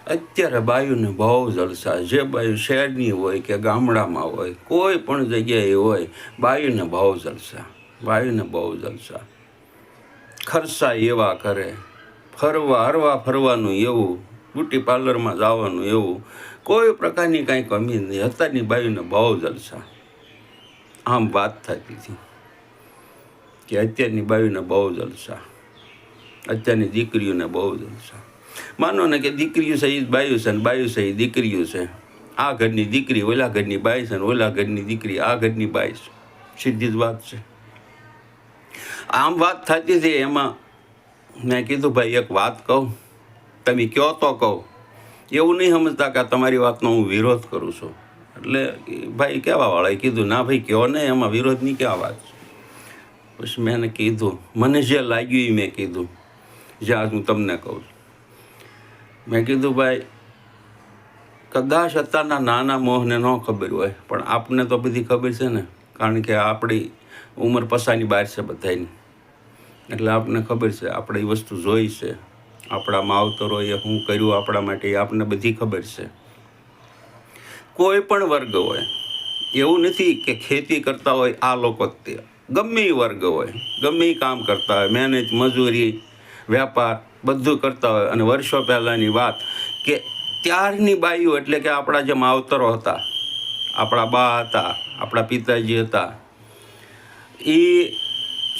અત્યારે બાયુને બહુ જલસા. જે બાયુ શહેરની હોય કે ગામડામાં હોય, કોઈ પણ જગ્યાએ હોય, બાયુને બહુ જલસા. બાયુને બહુ જલસા. ખર્ચા એવા કરે, હરવા ફરવાનું એવું, બ્યુટી પાર્લરમાં જવાનું એવું, કોઈ પ્રકારની કાંઈ કમી નહીં. અત્યારની બાયુને બહુ જલસા. આમ વાત થતી હતી કે અત્યારની બાયુને બહુ જલસા, અત્યારની દીકરીઓને બહુ જલસા. માનો ને કે દીકરીઓ છે એ બાયુ છે, ને બાયુ છે એ દીકરીઓ છે. આ ઘરની દીકરી ઓલા ઘરની બાઈ છે, ને ઓલા ઘરની દીકરી આ ઘરની બાઈ છે. સીધી જ વાત છે. આમ વાત થતી હતી. એમાં મેં કીધું ભાઈ એક વાત કહું, તમે કહો તો કહું, એવું નહીં સમજતા કે તમારી વાતનો હું વિરોધ કરું છું. એટલે ભાઈ કહેવાવાળાએ કીધું ના ભાઈ કહો ને, એમાં વિરોધની ક્યાં વાત છે. પછી મેં એને કીધું, મને જે લાગ્યું એ મેં કીધું, જ્યાં હું તમને કહું છું. મેં કીધું ભાઈ કદાચ અત્યારના નાના મોહને ન ખબર હોય, પણ આપને તો બધી ખબર છે ને, કારણ કે આપણી ઉંમર પસાની બહાર છે બધાની. એટલે આપને ખબર છે, આપણે એ વસ્તુ જોઈ છે, આપણા માવતરોએ શું કર્યું આપણા માટે એ આપને બધી ખબર છે. કોઈ પણ વર્ગ હોય, એવું નથી કે ખેતી કરતા હોય આ લોકો જ તે, ગમે એ વર્ગ હોય, ગમે એ કામ કરતા હોય, મહેનત મજૂરી વેપાર બધું કરતા હોય. અને વર્ષો પહેલાંની વાત કે ત્યારની બાઈઓ, એટલે કે આપણા જે માવતરો હતા, આપણા બા હતા, આપણા પિતાજી હતા, એ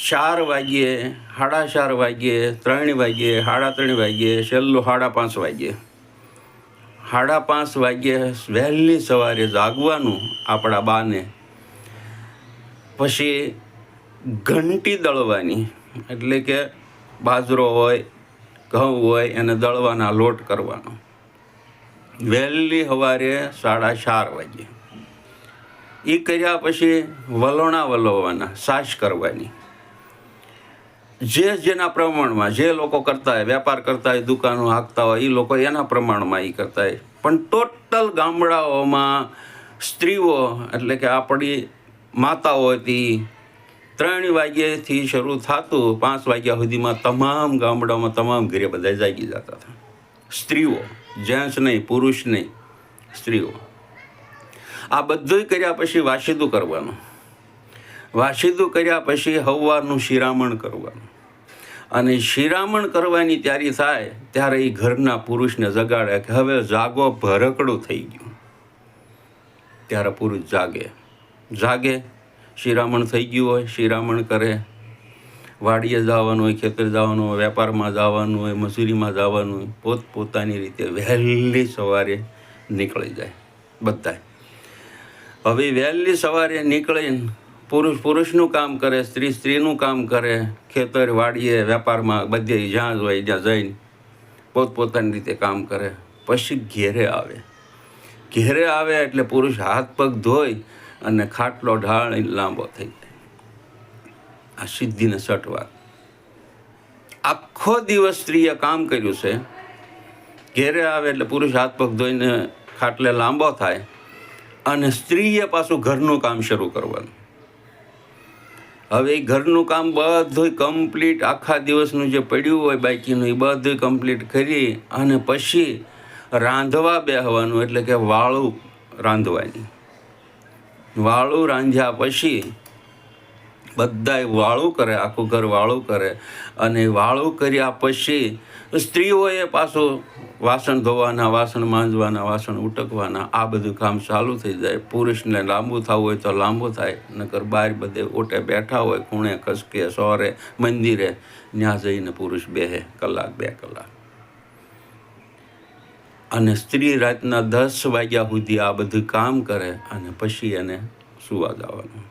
4 વાગ્યે, 4:30 વાગ્યે, 3 વાગ્યે, 3:30 વાગ્યે, છેલ્લું 5:30 વાગ્યે, 5:30 વાગ્યે વહેલી સવારે જાગવાનું આપણા બાને. પછી ઘંટી દળવાની, એટલે કે બાજરો હોય, ઘઉં હોય, એને દળવાના લોટ કરવાનો વહેલી સવારે 4:30 વાગ્યે. એ કર્યા પછી વલોણા વલોવાના, સાસ કરવાની. જેના પ્રમાણમાં જે લોકો કરતા હોય, વેપાર કરતા હોય, દુકાનો હાંકતા હોય, એ લોકો એના પ્રમાણમાં એ કરતા હોય. પણ ટોટલ ગામડાઓમાં સ્ત્રીઓ, એટલે કે આપણી માતાઓ હતી, 3 વાગ્યેથી શરૂ થતું 5 વાગ્યા સુધીમાં તમામ ગામડાઓમાં તમામ ઘરે બધા જાગી જતા હતા. સ્ત્રીઓ, જેન્ટ્સ નહીં, પુરુષ નહીં, સ્ત્રીઓ. આ બધું કર્યા પછી વાસીદું કરવાનું. વાસીદું કર્યા પછી સવારનું શિરામણ કરવાનું. અને શિરામણ કરવાની તૈયારી થાય ત્યારે એ ઘરના પુરુષને જગાડે કે હવે જાગો, ભરકડું થઈ ગયું. ત્યારે પુરુષ જાગે, શિરામણ થઈ ગયું હોય, શિરામણ કરે. વાડીએ જવાનું હોય, ખેતર જવાનું હોય, વેપારમાં જવાનું હોય, મજૂરીમાં જવાનું હોય, પોતપોતાની રીતે વહેલી સવારે નીકળી જાય બધાય. હવે વહેલી સવારે નીકળીને પુરુષનું કામ કરે, સ્ત્રીનું કામ કરે, ખેતર વાડીએ વેપારમાં બધે જ્યાં હોય ત્યાં જઈને પોતપોતાની રીતે કામ કરે. પછી ઘેરે આવે એટલે પુરુષ હાથ પગ ધોઈ અને ખાટલો ઢાળીને લાંબો થઈ જાય. આ સીધીને સટ વાત. આખો દિવસ સ્ત્રીએ કામ કર્યું છે, ઘેરે આવે એટલે પુરુષ હાથ પગ ધોઈને ખાટલે લાંબો થાય, અને સ્ત્રીએ પાછું ઘરનું કામ શરૂ કરવાનું. હવે એ ઘરનું કામ બધું કમ્પ્લીટ, આખા દિવસનું જે પડ્યું હોય બાકીનું એ બધું કમ્પ્લીટ કરી અને પછી રાંધવા બેસવાનું, એટલે કે વાળું રાંધવાની. વાળું રાંધ્યા પછી બધાય વાળું કરે, આખું ઘર વાળું કરે. અને વાળું કર્યા પછી સ્ત્રીઓએ પાછું વાસણ ધોવાના, વાસણ માંજવાના, વાસણ ઉટકવાના, આ બધું કામ ચાલુ થઈ જાય. પુરુષને લાંબુ થવું હોય તો લાંબુ થાય, નકર બહાર બધે ઓટે બેઠા હોય, ખૂણે ખસકે સોરે મંદિરે, ત્યાં જઈને પુરુષ બેસે 1-2 કલાક. અને સ્ત્રી રાતના 10 વાગ્યા સુધી આ બધું કામ કરે અને પછી એને સુવા જવાનું.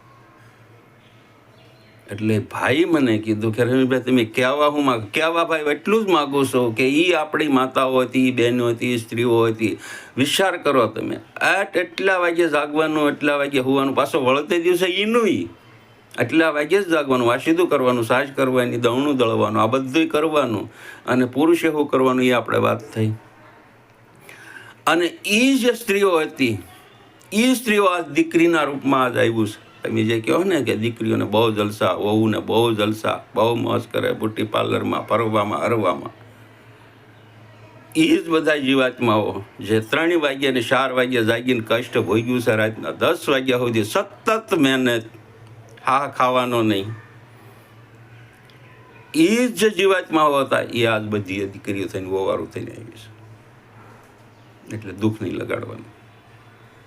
એટલે ભાઈ મને કીધું કે રમેશભાઈ તમે કહેવા ભાઈ એટલું જ માગું છું કે એ આપણી માતાઓ હતી, બહેનો હતી, સ્ત્રીઓ હતી. વિચાર કરો તમે, એટલા વાગ્યે જાગવાનું, એટલા વાગ્યે હોવાનું, પાછો વળતે દિવસે એનું એટલા વાગ્યે જ જાગવાનું, વાસીદું કરવાનું, સાજ કરવાની, દવણું દળવાનું, આ બધું કરવાનું. અને પુરુષે શું કરવાનું એ આપણે વાત થઈ. અને એ જે સ્ત્રીઓ હતી, એ સ્ત્રીઓ આ દીકરીના રૂપમાં આજ આવ્યું છે. તમે જે કહો ને કે દીકરીઓને બહુ જલસા, વહુને બહુ જલસા, બહુ મોજ કરે, બ્યુટી પાર્લરમાં, ફરવામાં, હરવામાં. એ જ બધા જીવાત્માઓ જે 3 વાગ્યા ને 4 વાગ્યા જાગીને કષ્ટ ભોગ્યું છે, રાતના 10 વાગ્યા સુધી સતત મહેનત, હા ખાવાનો નહીં, એ જ જીવાત્માઓ હતા, એ આજ બધી દીકરીઓ થઈને વવારું થઈને આવી છે. એટલે દુઃખ નહીં લગાડવાનું.